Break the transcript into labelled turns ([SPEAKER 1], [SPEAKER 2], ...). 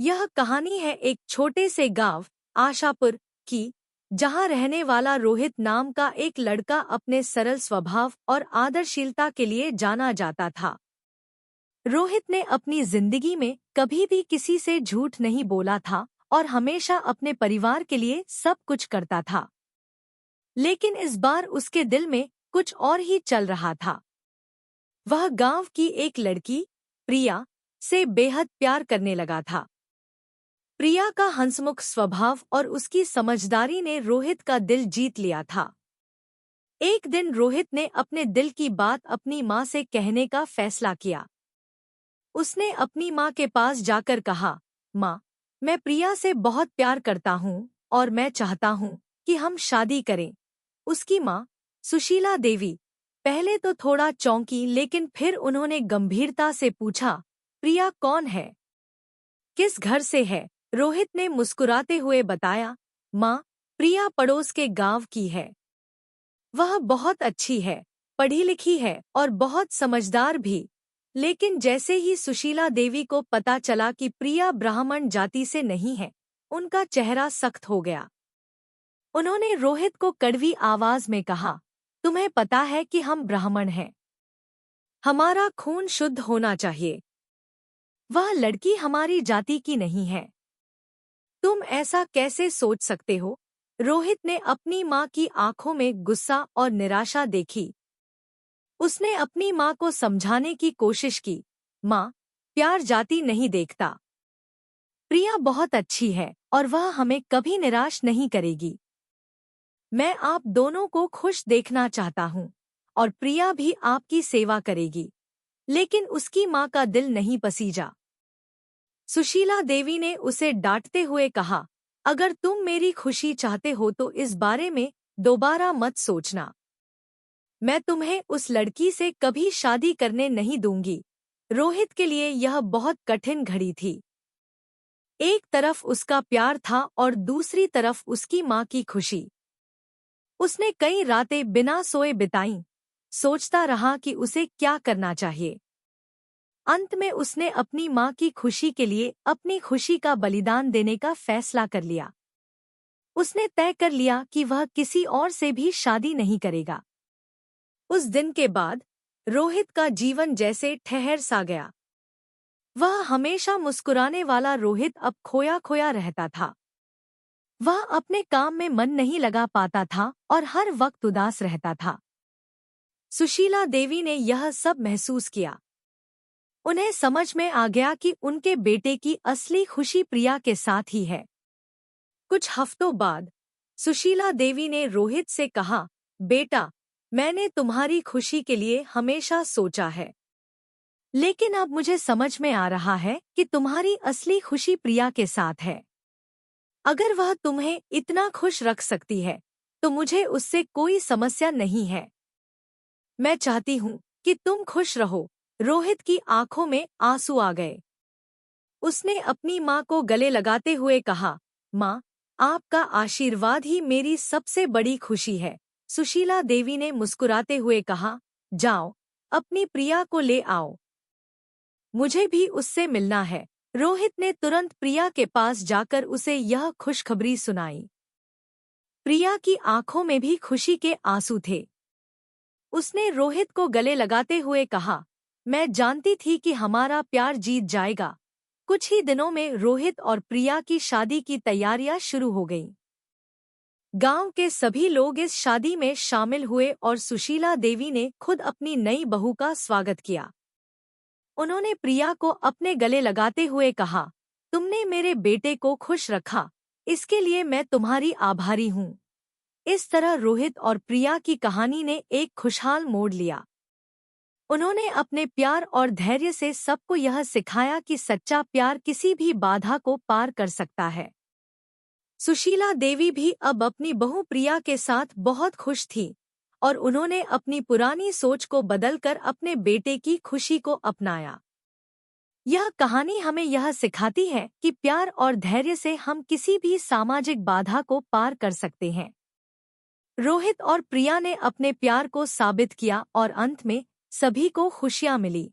[SPEAKER 1] यह कहानी है एक छोटे से गांव आशापुर की, जहां रहने वाला रोहित नाम का एक लड़का अपने सरल स्वभाव और आदरशीलता के लिए जाना जाता था। रोहित ने अपनी जिंदगी में कभी भी किसी से झूठ नहीं बोला था और हमेशा अपने परिवार के लिए सब कुछ करता था। लेकिन इस बार उसके दिल में कुछ और ही चल रहा था। वह गांव की एक लड़की प्रिया से बेहद प्यार करने लगा था। प्रिया का हंसमुख स्वभाव और उसकी समझदारी ने रोहित का दिल जीत लिया था। एक दिन रोहित ने अपने दिल की बात अपनी माँ से कहने का फैसला किया। उसने अपनी माँ के पास जाकर कहा, माँ, मैं प्रिया से बहुत प्यार करता हूँ और मैं चाहता हूँ कि हम शादी करें। उसकी माँ, सुशीला देवी, पहले तो थोड़ा चौंकी, लेकिन फिर उन्होंने गंभीरता से पूछा, प्रिया कौन है? किस घर से है? रोहित ने मुस्कुराते हुए बताया, माँ, प्रिया पड़ोस के गांव की है। वह बहुत अच्छी है, पढ़ी लिखी है और बहुत समझदार भी। लेकिन जैसे ही सुशीला देवी को पता चला कि प्रिया ब्राह्मण जाति से नहीं है, उनका चेहरा सख्त हो गया। उन्होंने रोहित को कड़वी आवाज में कहा, तुम्हें पता है कि हम ब्राह्मण हैं। हमारा खून शुद्ध होना चाहिए। वह लड़की हमारी जाति की नहीं है। तुम ऐसा कैसे सोच सकते हो? रोहित ने अपनी माँ की आंखों में गुस्सा और निराशा देखी। उसने अपनी माँ को समझाने की कोशिश की, माँ, प्यार जाति नहीं देखता। प्रिया बहुत अच्छी है और वह हमें कभी निराश नहीं करेगी। मैं आप दोनों को खुश देखना चाहता हूँ और प्रिया भी आपकी सेवा करेगी। लेकिन उसकी माँ का दिल नहीं पसीजा। सुशीला देवी ने उसे डांटते हुए कहा, अगर तुम मेरी खुशी चाहते हो तो इस बारे में दोबारा मत सोचना। मैं तुम्हें उस लड़की से कभी शादी करने नहीं दूंगी। रोहित के लिए यह बहुत कठिन घड़ी थी। एक तरफ उसका प्यार था और दूसरी तरफ उसकी माँ की खुशी। उसने कई रातें बिना सोए बिताईं, सोचता रहा कि उसे क्या करना चाहिए। अंत में उसने अपनी माँ की खुशी के लिए अपनी खुशी का बलिदान देने का फैसला कर लिया। उसने तय कर लिया कि वह किसी और से भी शादी नहीं करेगा। उस दिन के बाद रोहित का जीवन जैसे ठहर सा गया। वह हमेशा मुस्कुराने वाला रोहित अब खोया खोया रहता था। वह अपने काम में मन नहीं लगा पाता था और हर वक्त उदास रहता था। सुशीला देवी ने यह सब महसूस किया। उन्हें समझ में आ गया कि उनके बेटे की असली खुशी प्रिया के साथ ही है। कुछ हफ्तों बाद सुशीला देवी ने रोहित से कहा, बेटा, मैंने तुम्हारी खुशी के लिए हमेशा सोचा है। लेकिन अब मुझे समझ में आ रहा है कि तुम्हारी असली खुशी प्रिया के साथ है। अगर वह तुम्हें इतना खुश रख सकती है, तो मुझे उससे कोई समस्या नहीं है। मैं चाहती हूँ कि तुम खुश रहो। रोहित की आंखों में आंसू आ गए। उसने अपनी माँ को गले लगाते हुए कहा, माँ, आपका आशीर्वाद ही मेरी सबसे बड़ी खुशी है। सुशीला देवी ने मुस्कुराते हुए कहा, जाओ, अपनी प्रिया को ले आओ। मुझे भी उससे मिलना है। रोहित ने तुरंत प्रिया के पास जाकर उसे यह खुशखबरी सुनाई। प्रिया की आंखों में भी खुशी के आंसू थे। उसने रोहित को गले लगाते हुए कहा, मैं जानती थी कि हमारा प्यार जीत जाएगा। कुछ ही दिनों में रोहित और प्रिया की शादी की तैयारियां शुरू हो गईं। गांव के सभी लोग इस शादी में शामिल हुए और सुशीला देवी ने खुद अपनी नई बहू का स्वागत किया। उन्होंने प्रिया को अपने गले लगाते हुए कहा, तुमने मेरे बेटे को खुश रखा, इसके लिए मैं तुम्हारी आभारी हूँ। इस तरह रोहित और प्रिया की कहानी ने एक खुशहाल मोड़ लिया। उन्होंने अपने प्यार और धैर्य से सबको यह सिखाया कि सच्चा प्यार किसी भी बाधा को पार कर सकता है। सुशीला देवी भी अब अपनी बहू प्रिया के साथ बहुत खुश थी और उन्होंने अपनी पुरानी सोच को बदलकर अपने बेटे की खुशी को अपनाया। यह कहानी हमें यह सिखाती है कि प्यार और धैर्य से हम किसी भी सामाजिक बाधा को पार कर सकते हैं। रोहित और प्रिया ने अपने प्यार को साबित किया और अंत में सभी को खुशियां मिली।